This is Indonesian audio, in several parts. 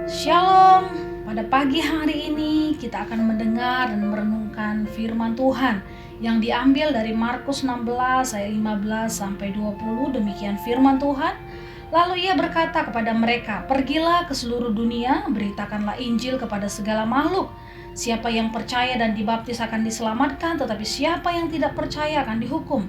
Shalom, pada pagi hari ini kita akan mendengar dan merenungkan firman Tuhan yang diambil dari Markus 16 ayat 15 sampai 20. Demikian firman Tuhan. Lalu ia berkata kepada mereka, "Pergilah ke seluruh dunia, beritakanlah Injil kepada segala makhluk. Siapa yang percaya dan dibaptis akan diselamatkan, tetapi siapa yang tidak percaya akan dihukum.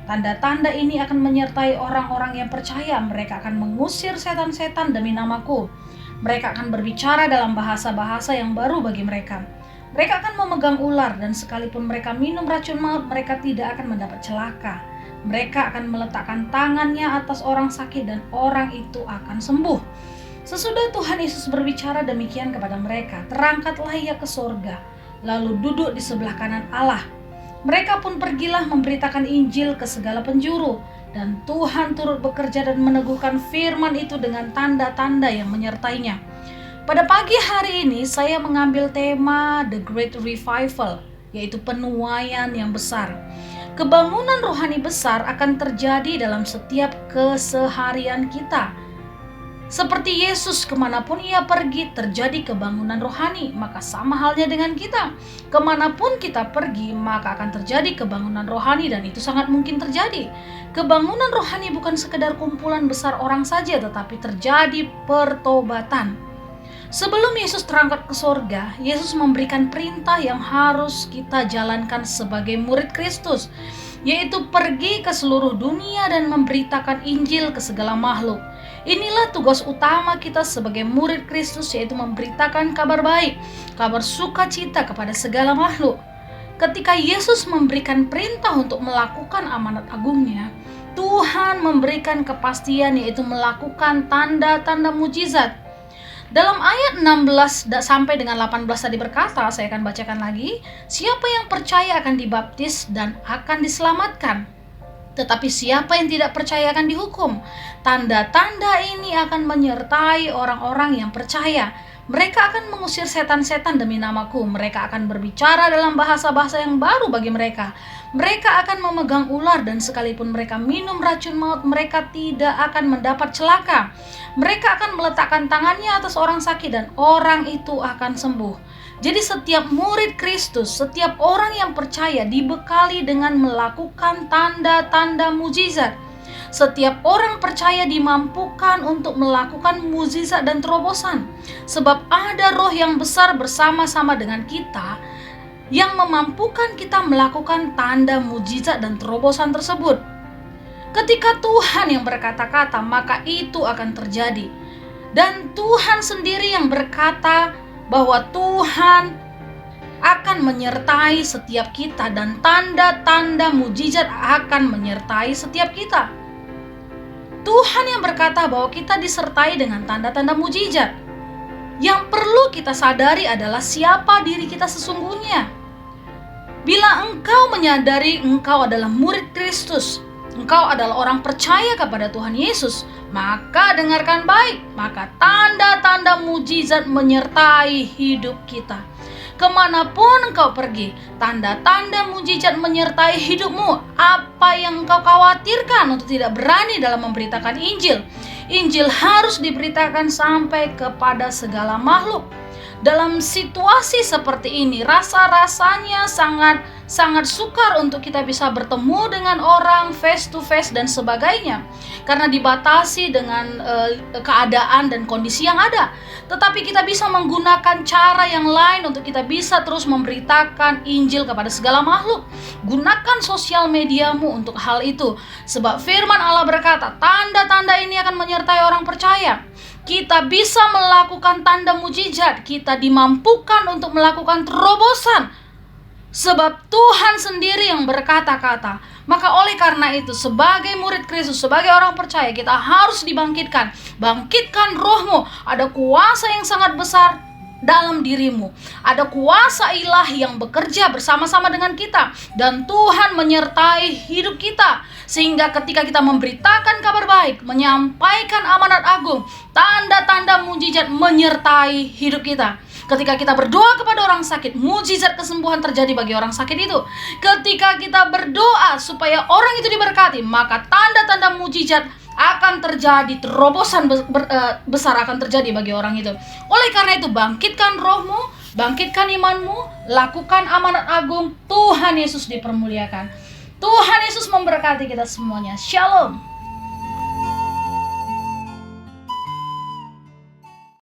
Tanda-tanda ini akan menyertai orang-orang yang percaya. Mereka akan mengusir setan-setan demi namaku. Mereka akan berbicara dalam bahasa-bahasa yang baru bagi mereka. Mereka akan memegang ular, dan sekalipun mereka minum racun maut, mereka tidak akan mendapat celaka. Mereka akan meletakkan tangannya atas orang sakit dan orang itu akan sembuh." Sesudah Tuhan Yesus berbicara demikian kepada mereka, terangkatlah ia ke sorga, lalu duduk di sebelah kanan Allah. Mereka pun pergilah memberitakan Injil ke segala penjuru, dan Tuhan turut bekerja dan meneguhkan firman itu dengan tanda-tanda yang menyertainya. Pada pagi hari ini saya mengambil tema The Great Revival, yaitu penuaian yang besar. Kebangunan rohani besar akan terjadi dalam setiap keseharian kita. Seperti Yesus, kemanapun ia pergi terjadi kebangunan rohani, maka sama halnya dengan kita. Kemanapun kita pergi, maka akan terjadi kebangunan rohani, dan itu sangat mungkin terjadi. Kebangunan rohani bukan sekedar kumpulan besar orang saja, tetapi terjadi pertobatan. Sebelum Yesus terangkat ke sorga, Yesus memberikan perintah yang harus kita jalankan sebagai murid Kristus, yaitu pergi ke seluruh dunia dan memberitakan Injil ke segala makhluk. Inilah tugas utama kita sebagai murid Kristus, yaitu memberitakan kabar baik, kabar sukacita kepada segala makhluk. Ketika Yesus memberikan perintah untuk melakukan amanat agungnya, Tuhan memberikan kepastian, yaitu melakukan tanda-tanda mujizat. Dalam ayat 16 sampai dengan 18 tadi berkata, saya akan bacakan lagi, "Siapa yang percaya akan dibaptis dan akan diselamatkan. Tetapi siapa yang tidak percaya akan dihukum. Tanda-tanda ini akan menyertai orang-orang yang percaya. Mereka akan mengusir setan-setan demi namaku. Mereka akan berbicara dalam bahasa-bahasa yang baru bagi mereka. Mereka akan memegang ular, dan sekalipun mereka minum racun maut, mereka tidak akan mendapat celaka. Mereka akan meletakkan tangannya atas orang sakit, dan orang itu akan sembuh." Jadi setiap murid Kristus, setiap orang yang percaya dibekali dengan melakukan tanda-tanda mujizat. Setiap orang percaya dimampukan untuk melakukan mujizat dan terobosan. Sebab ada roh yang besar bersama-sama dengan kita yang memampukan kita melakukan tanda mujizat dan terobosan tersebut. Ketika Tuhan yang berkata-kata, maka itu akan terjadi. Dan Tuhan sendiri yang berkata bahwa Tuhan akan menyertai setiap kita, dan tanda-tanda mujizat akan menyertai setiap kita. Tuhan yang berkata bahwa kita disertai dengan tanda-tanda mujizat. Yang perlu kita sadari adalah siapa diri kita sesungguhnya. Bila engkau menyadari engkau adalah murid Kristus, engkau adalah orang percaya kepada Tuhan Yesus, maka dengarkan baik, maka tanda-tanda mujizat menyertai hidup kita. Kemanapun engkau pergi, tanda-tanda mujizat menyertai hidupmu. Apa yang engkau khawatirkan untuk tidak berani dalam memberitakan Injil? Injil harus diberitakan sampai kepada segala makhluk. Dalam situasi seperti ini, rasa-rasanya sangat sukar untuk kita bisa bertemu dengan orang face to face dan sebagainya, karena dibatasi dengan keadaan dan kondisi yang ada. Tetapi kita bisa menggunakan cara yang lain untuk kita bisa terus memberitakan Injil kepada segala makhluk. Gunakan sosial mediamu untuk hal itu, sebab firman Allah berkata, tanda-tanda ini akan menyertai orang percaya. Kita bisa melakukan tanda mujizat, kita dimampukan untuk melakukan terobosan, sebab Tuhan sendiri yang berkata-kata. Maka oleh karena itu, sebagai murid Kristus, sebagai orang percaya, kita harus dibangkitkan. Bangkitkan rohmu. Ada kuasa yang sangat besar dalam dirimu. Ada kuasa ilahi yang bekerja bersama-sama dengan kita, dan Tuhan menyertai hidup kita, sehingga ketika kita memberitakan kabar baik, menyampaikan amanat agung, tanda-tanda mujizat menyertai hidup kita. Ketika kita berdoa kepada orang sakit, mujizat kesembuhan terjadi bagi orang sakit itu. Ketika kita berdoa supaya orang itu diberkati, maka tanda-tanda mujizat akan terjadi terobosan besar akan terjadi bagi orang itu. Oleh karena itu, bangkitkan rohmu, bangkitkan imanmu, lakukan amanat agung. Tuhan Yesus dipermuliakan. Tuhan Yesus memberkati kita semuanya. Shalom.